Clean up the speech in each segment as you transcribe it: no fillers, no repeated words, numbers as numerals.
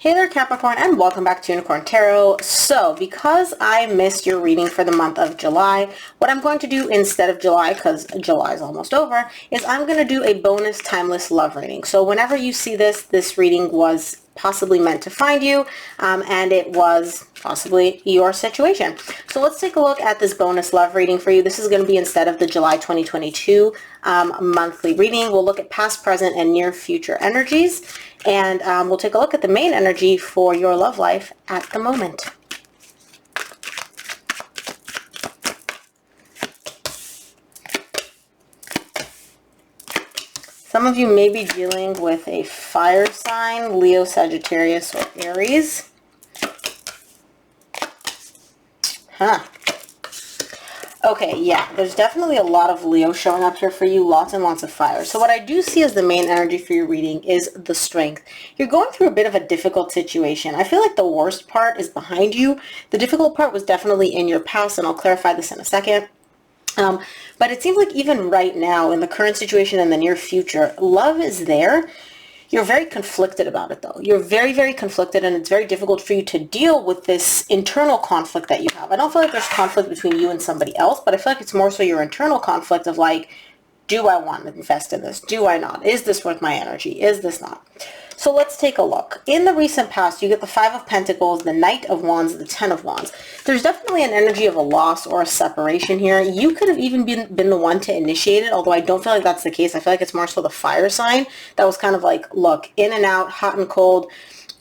Hey there Capricorn, and welcome back to Unicorn Tarot. So because I missed your reading for the month of July, what I'm going to do instead of July, because July is almost over, is I'm going to do a bonus timeless love reading. So whenever you see this reading was possibly meant to find you, and it was possibly your situation. So let's take a look at this bonus love reading for you. This is going to be instead of the July 2022 monthly reading. We'll look at past, present, and near future energies, and we'll take a look at the main energy for your love life at the moment. Some of you may be dealing with a fire sign, Leo, Sagittarius, or Aries. Okay, yeah, there's definitely a lot of Leo showing up here for you, lots and lots of fire. So what I do see as the main energy for your reading is the strength. You're going through a bit of a difficult situation. I feel like the worst part is behind you. The difficult part was definitely in your past, and I'll clarify this in a second. But it seems like even right now, in the current situation and the near future, love is there. You're very conflicted about it, though. You're very, very conflicted, and it's very difficult for you to deal with this internal conflict that you have. I don't feel like there's conflict between you and somebody else, but I feel like it's more so your internal conflict of like, do I want to invest in this? Do I not? Is this worth my energy? Is this not? So let's take a look. In the recent past, you get the Five of Pentacles, the Knight of Wands, the Ten of Wands. There's definitely an energy of a loss or a separation here. You could have even been the one to initiate it, although I don't feel like that's the case. I feel like it's more so the fire sign that was kind of like, look, in and out, hot and cold.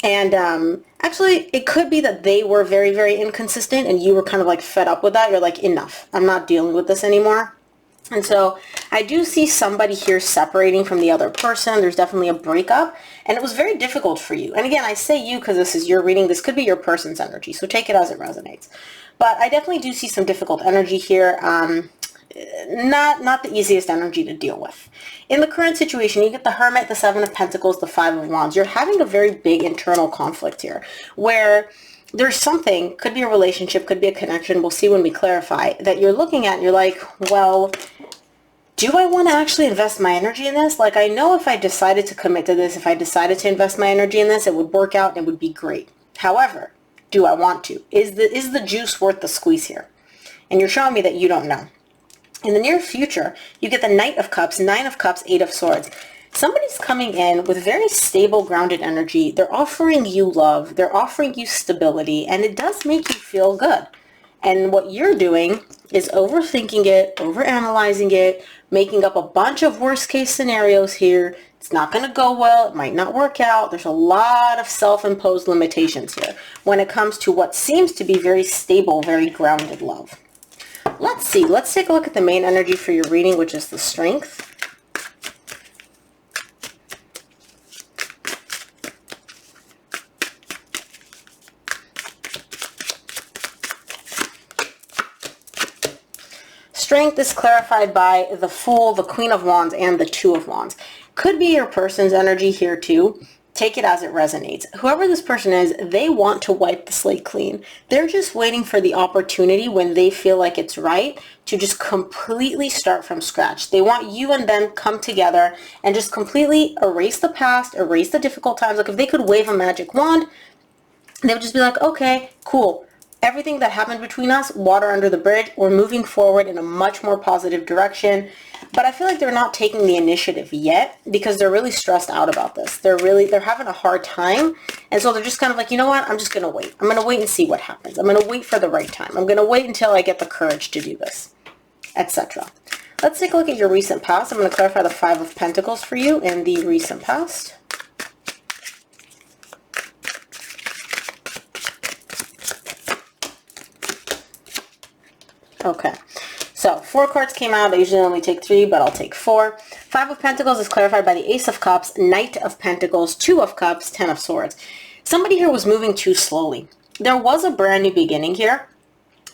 And actually, it could be that they were very, very inconsistent, and you were kind of like fed up with that. You're like, enough. I'm not dealing with this anymore. And so I do see somebody here separating from the other person. There's definitely a breakup, and it was very difficult for you. And again, I say you because this is your reading. This could be your person's energy, so take it as it resonates. But I definitely do see some difficult energy here. Not the easiest energy to deal with. In the current situation, you get the Hermit, the Seven of Pentacles, the Five of Wands. You're having a very big internal conflict here, where there's something, could be a relationship, could be a connection, we'll see when we clarify, that you're looking at and you're like, well, do I want to actually invest my energy in this? Like, I know if I decided to commit to this, if I decided to invest my energy in this, it would work out and it would be great. However, do I want to? Is the juice worth the squeeze here? And you're showing me that you don't know. In the near future, you get the Knight of Cups, Nine of Cups, Eight of Swords. Somebody's coming in with very stable, grounded energy. They're offering you love. They're offering you stability, and it does make you feel good. And what you're doing is overthinking it, overanalyzing it, making up a bunch of worst-case scenarios here. It's not going to go well. It might not work out. There's a lot of self-imposed limitations here when it comes to what seems to be very stable, very grounded love. Let's see. Let's take a look at the main energy for your reading, which is the strength. Strength is clarified by the Fool, the Queen of Wands, and the Two of Wands. Could be your person's energy here too. Take it as it resonates. Whoever this person is, they want to wipe the slate clean. They're just waiting for the opportunity when they feel like it's right to just completely start from scratch. They want you and them come together and just completely erase the past, erase the difficult times. Like if they could wave a magic wand, they would just be like, okay, cool. Everything that happened between us, water under the bridge. We're moving forward in a much more positive direction. But I feel like they're not taking the initiative yet because they're really stressed out about this. They're having a hard time. And so they're just kind of like, you know what? I'm just going to wait. I'm going to wait and see what happens. I'm going to wait for the right time. I'm going to wait until I get the courage to do this, etc. Let's take a look at your recent past. I'm going to clarify the Five of Pentacles for you in the recent past. Okay, so 4 cards came out. I usually only take 3, but I'll take 4. Five of Pentacles is clarified by the Ace of Cups, Knight of Pentacles, Two of Cups, Ten of Swords. Somebody here was moving too slowly. There was a brand new beginning here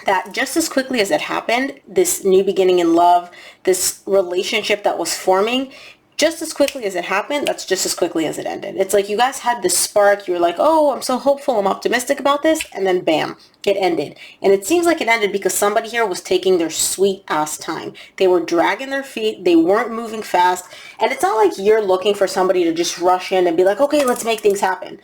that just as quickly as it happened, this new beginning in love, this relationship that was forming, just as quickly as it happened, that's just as quickly as it ended. It's like you guys had this spark. You were like, oh, I'm so hopeful, I'm optimistic about this. And then bam, it ended. And it seems like it ended because somebody here was taking their sweet ass time. They were dragging their feet. They weren't moving fast. And it's not like you're looking for somebody to just rush in and be like, okay, let's make things happen.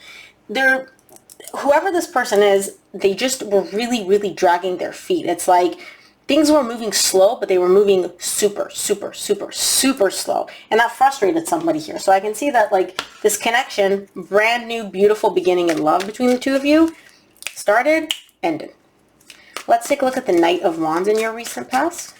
whoever this person is, they just were really, really dragging their feet. It's like things were moving slow, but they were moving super, super, super, super slow. And that frustrated somebody here. So I can see that like this connection, brand new, beautiful beginning in love between the two of you, started, ended. Let's take a look at the Knight of Wands in your recent past.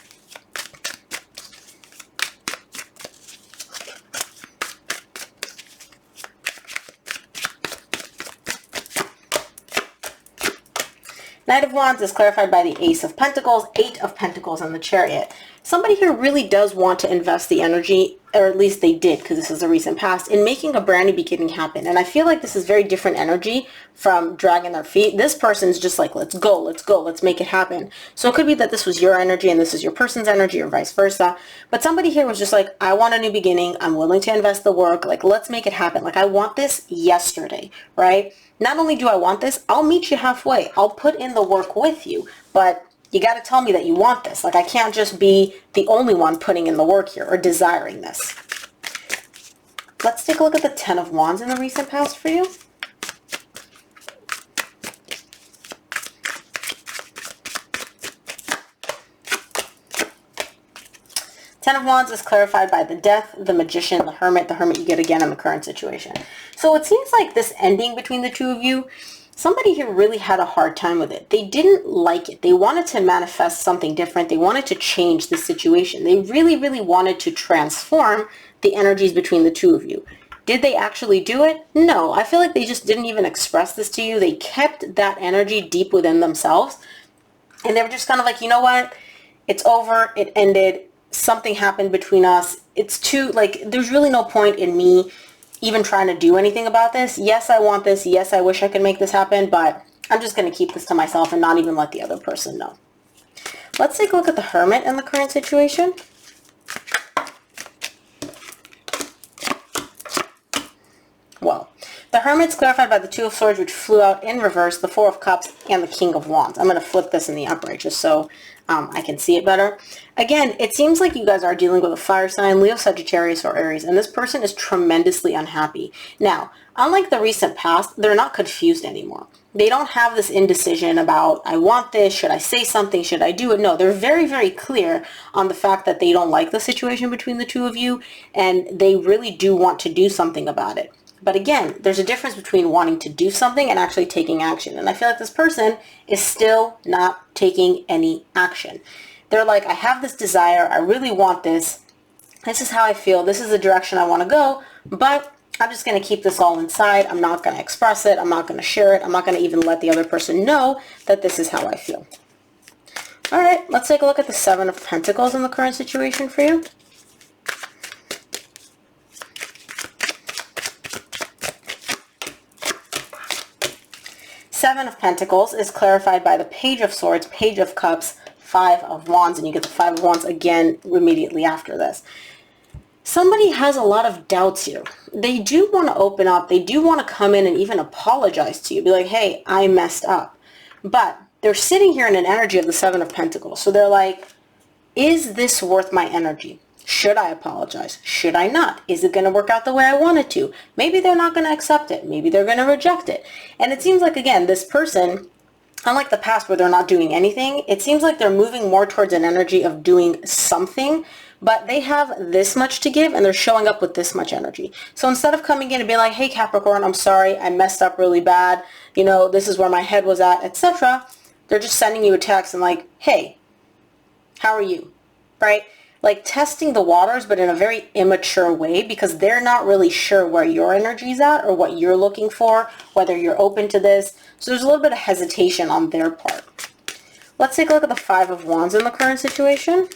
Knight of Wands is clarified by the Ace of Pentacles, Eight of Pentacles, and the Chariot. Somebody here really does want to invest the energy, or at least they did, because this is a recent past, in making a brand new beginning happen. And I feel like this is very different energy from dragging their feet. This person's just like, let's go, let's make it happen. So it could be that this was your energy and this is your person's energy, or vice versa. But somebody here was just like, I want a new beginning. I'm willing to invest the work. Like, let's make it happen. Like, I want this yesterday, right? Not only do I want this, I'll meet you halfway. I'll put in the work with you, but you got to tell me that you want this. Like, I can't just be the only one putting in the work here or desiring this. Let's take a look at the Ten of Wands in the recent past for you. Ten of Wands is clarified by the Death, the Magician, the Hermit. The Hermit you get again in the current situation. So it seems like this ending between the two of you, somebody here really had a hard time with it. They didn't like it. They wanted to manifest something different. They wanted to change the situation. They really, really wanted to transform the energies between the two of you. Did they actually do it? No. I feel like they just didn't even express this to you. They kept that energy deep within themselves. And they were just kind of like, you know what? It's over. It ended. Something happened between us. It's too, like, there's really no point in me even trying to do anything about this. Yes, I want this. Yes, I wish I could make this happen, but I'm just going to keep this to myself and not even let the other person know. Let's take a look at the Hermit in the current situation. Well, the Hermit's clarified by the Two of Swords, which flew out in reverse, the Four of Cups, and the King of Wands. I'm going to flip this in the upright just so I can see it better. Again, it seems like you guys are dealing with a fire sign, Leo, Sagittarius, or Aries, and this person is tremendously unhappy. Now, unlike the recent past, they're not confused anymore. They don't have this indecision about, I want this, should I say something, should I do it? No, they're very, very clear on the fact that they don't like the situation between the two of you, and they really do want to do something about it. But again, there's a difference between wanting to do something and actually taking action. And I feel like this person is still not taking any action. They're like, I have this desire. I really want this. This is how I feel. This is the direction I want to go. But I'm just going to keep this all inside. I'm not going to express it. I'm not going to share it. I'm not going to even let the other person know that this is how I feel. All right, let's take a look at the Seven of Pentacles in the current situation for you. Seven of Pentacles is clarified by the Page of Swords, Page of Cups, Five of Wands, and you get the Five of Wands again immediately after this. Somebody has a lot of doubts here. They do want to open up. They do want to come in and even apologize to you. Be like, hey, I messed up. But they're sitting here in an energy of the Seven of Pentacles. So they're like, is this worth my energy? Should I apologize? Should I not? Is it going to work out the way I want it to? Maybe they're not going to accept it. Maybe they're going to reject it. And it seems like, again, this person, unlike the past where they're not doing anything, it seems like they're moving more towards an energy of doing something, but they have this much to give and they're showing up with this much energy. So instead of coming in and being like, hey, Capricorn, I'm sorry, I messed up really bad. You know, this is where my head was at, etc. They're just sending you a text and like, hey, how are you? Right? Like testing the waters, but in a very immature way because they're not really sure where your energy's at or what you're looking for, whether you're open to this. So there's a little bit of hesitation on their part. Let's take a look at the Five of Wands in the current situation.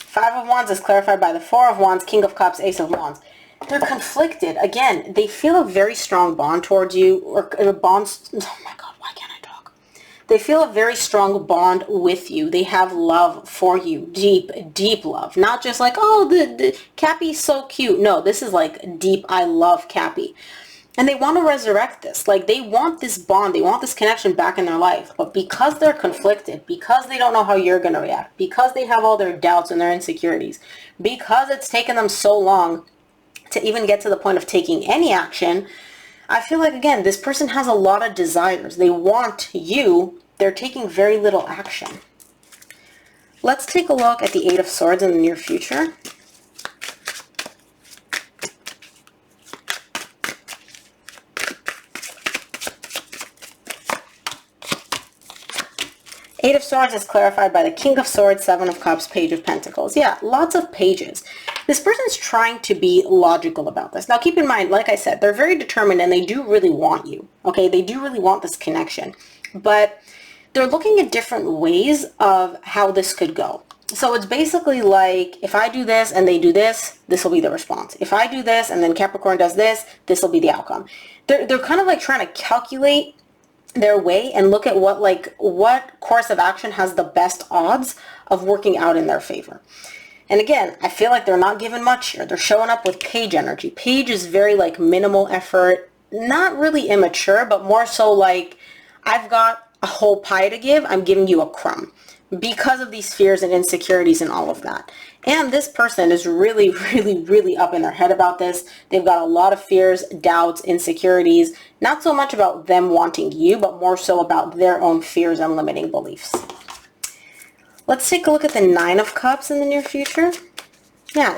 Five of Wands is clarified by the Four of Wands, King of Cups, Ace of Wands. They're conflicted. Again, they feel a very strong bond towards you, or bonds. Oh my God, why can't I talk? They feel a very strong bond with you. They have love for you, deep, deep love. Not just like, oh, the Cappy's so cute. No, this is like deep, I love Cappy. And they want to resurrect this. Like, they want this bond, they want this connection back in their life. But because they're conflicted, because they don't know how you're going to react, because they have all their doubts and their insecurities, because it's taken them so long to even get to the point of taking any action, I feel like, again, this person has a lot of desires. They want you. They're taking very little action. Let's take a look at the Eight of Swords in the near future. Eight of Swords is clarified by the King of Swords, Seven of Cups, Page of Pentacles. Yeah, lots of pages. This person's trying to be logical about this. Now, keep in mind, like I said, they're very determined and they do really want you. Okay, they do really want this connection. But they're looking at different ways of how this could go. So it's basically like, if I do this and they do this, this will be the response. If I do this and then Capricorn does this, this will be the outcome. They're kind of like trying to calculate their way and look at what course of action has the best odds of working out in their favor. And again, I feel like they're not given much here. They're showing up with page energy. Page is very like minimal effort, not really immature, but more so like, I've got a whole pie to give, I'm giving you a crumb, because of these fears and insecurities and all of that. And this person is really, really, really up in their head about this. They've got a lot of fears, doubts, insecurities, not so much about them wanting you, but more so about their own fears and limiting beliefs. Let's take a look at the Nine of Cups in the near future. Yeah,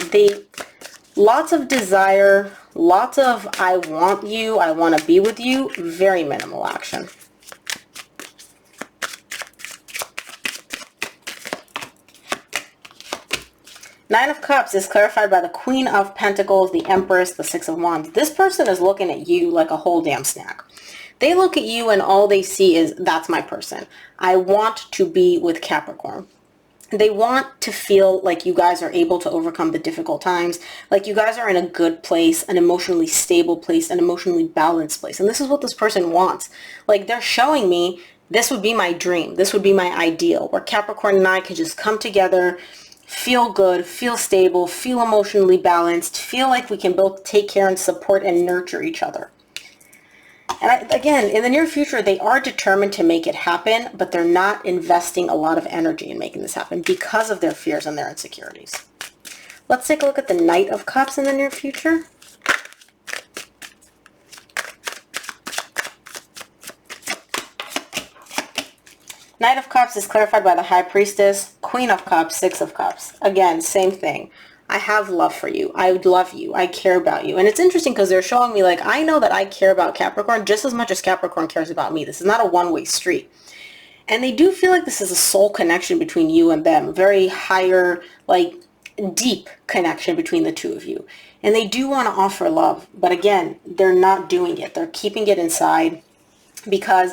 lots of desire, lots of I want you, I want to be with you, very minimal action. Nine of Cups is clarified by the Queen of Pentacles, the Empress, the Six of Wands. This person is looking at you like a whole damn snack. They look at you and all they see is, that's my person. I want to be with Capricorn. They want to feel like you guys are able to overcome the difficult times, like you guys are in a good place, an emotionally stable place, an emotionally balanced place. And this is what this person wants. Like, they're showing me this would be my dream. This would be my ideal, where Capricorn and I could just come together, feel good, feel stable, feel emotionally balanced, feel like we can both take care and support and nurture each other. And again, in the near future, they are determined to make it happen, but they're not investing a lot of energy in making this happen because of their fears and their insecurities. Let's take a look at the Knight of Cups in the near future. Knight of Cups is clarified by the High Priestess, Queen of Cups, Six of Cups. Again, same thing. I have love for you. I love you. I care about you. And it's interesting because they're showing me, like, I know that I care about Capricorn just as much as Capricorn cares about me. This is not a one-way street. And they do feel like this is a soul connection between you and them. Very higher, like, deep connection between the two of you. And they do want to offer love. But again, they're not doing it. They're keeping it inside because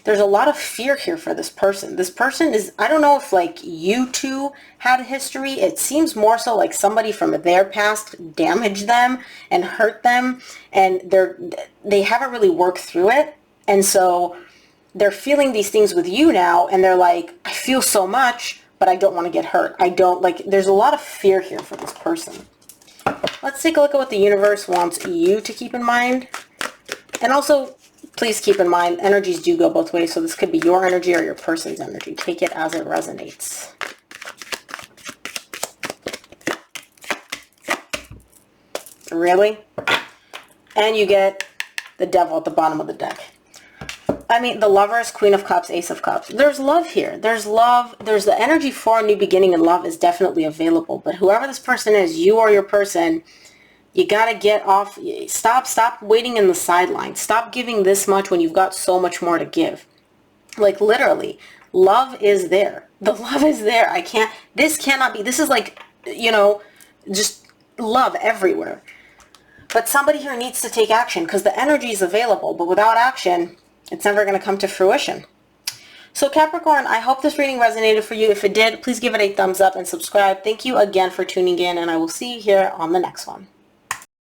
there's a lot of fear here for this person. This person is, I don't know if like you two had a history. It seems more so like somebody from their past damaged them and hurt them, and they haven't really worked through it. And so they're feeling these things with you now, and they're like, I feel so much, but I don't want to get hurt. I don't like, there's a lot of fear here for this person. Let's take a look at what the universe wants you to keep in mind. And also, please keep in mind, energies do go both ways, so this could be your energy or your person's energy. Take it as it resonates. Really? And you get the Devil at the bottom of the deck. I mean, the Lovers, Queen of Cups, Ace of Cups. There's love here. There's love. There's the energy for a new beginning, and love is definitely available. But whoever this person is, you or your person, you got to get off. Stop waiting in the sidelines. Stop giving this much when you've got so much more to give. Like, literally, love is there. The love is there. This cannot be. This is like, you know, just love everywhere. But somebody here needs to take action because the energy is available. But without action, it's never going to come to fruition. So Capricorn, I hope this reading resonated for you. If it did, please give it a thumbs up and subscribe. Thank you again for tuning in, and I will see you here on the next one.